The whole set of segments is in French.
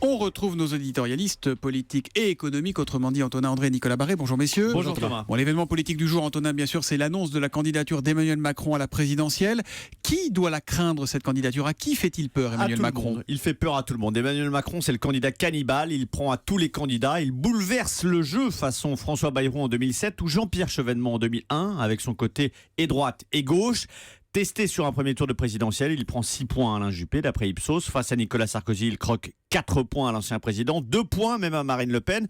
On retrouve nos éditorialistes politiques et économiques, autrement dit Antonin André et Nicolas Barré. Bonjour messieurs. Bonjour Thomas. Bon, l'événement politique du jour, Antonin, bien sûr, c'est l'annonce de la candidature d'Emmanuel Macron à la présidentielle. Qui doit la craindre, cette candidature? À qui fait-il peur, Emmanuel Macron? Il fait peur à tout le monde. Emmanuel Macron, c'est le candidat cannibale. Il prend à tous les candidats. Il bouleverse le jeu façon François Bayrou en 2007 ou Jean-Pierre Chevènement en 2001, avec son côté et droite et gauche. Testé sur un premier tour de présidentiel, il prend 6 points à Alain Juppé, d'après Ipsos. Face à Nicolas Sarkozy, il croque 4 points à l'ancien président, 2 points même à Marine Le Pen.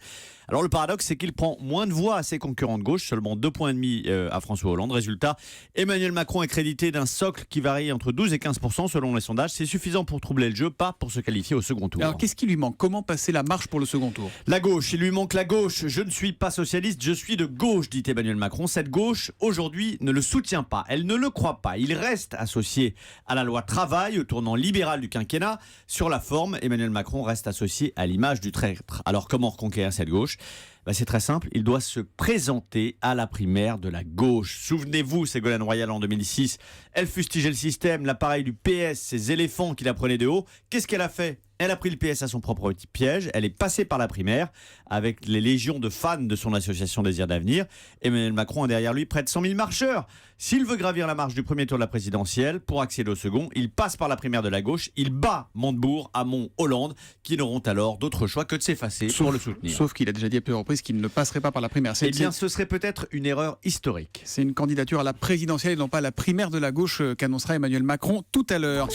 Alors le paradoxe, c'est qu'il prend moins de voix à ses concurrents de gauche, seulement 2,5 points à François Hollande. Résultat, Emmanuel Macron est crédité d'un socle qui varie entre 12 et 15% selon les sondages. C'est suffisant pour troubler le jeu, pas pour se qualifier au second tour. Alors qu'est-ce qui lui manque? Comment passer la marche pour le second tour? La gauche, il lui manque la gauche. Je ne suis pas socialiste, je suis de gauche, dit Emmanuel Macron. Cette gauche, aujourd'hui, ne le soutient pas. Elle ne le croit pas. Il reste associé à la loi travail, au tournant libéral du quinquennat. Sur la forme, Emmanuel Macron reste associé à l'image du traître. Alors comment reconquérir cette gauche? C'est très simple, il doit se présenter à la primaire de la gauche. Souvenez-vous, Ségolène Royal en 2006, elle fustigeait le système, l'appareil du PS, ces éléphants qui la prenaient de haut. Qu'est-ce qu'elle a fait? Elle a pris le PS à son propre petit piège, elle est passée par la primaire avec les légions de fans de son association Désir d'Avenir. Emmanuel Macron a derrière lui près de 100 000 marcheurs. S'il veut gravir la marche du premier tour de la présidentielle, pour accéder au second, il passe par la primaire de la gauche, il bat Montebourg, Hamon, Hollande, qui n'auront alors d'autre choix que de s'effacer pour le soutenir. Sauf qu'il a déjà dit à plusieurs reprises qu'il ne passerait pas par la primaire. Eh bien, ce serait peut-être une erreur historique. C'est une candidature à la présidentielle et non pas à la primaire de la gauche qu'annoncera Emmanuel Macron tout à l'heure.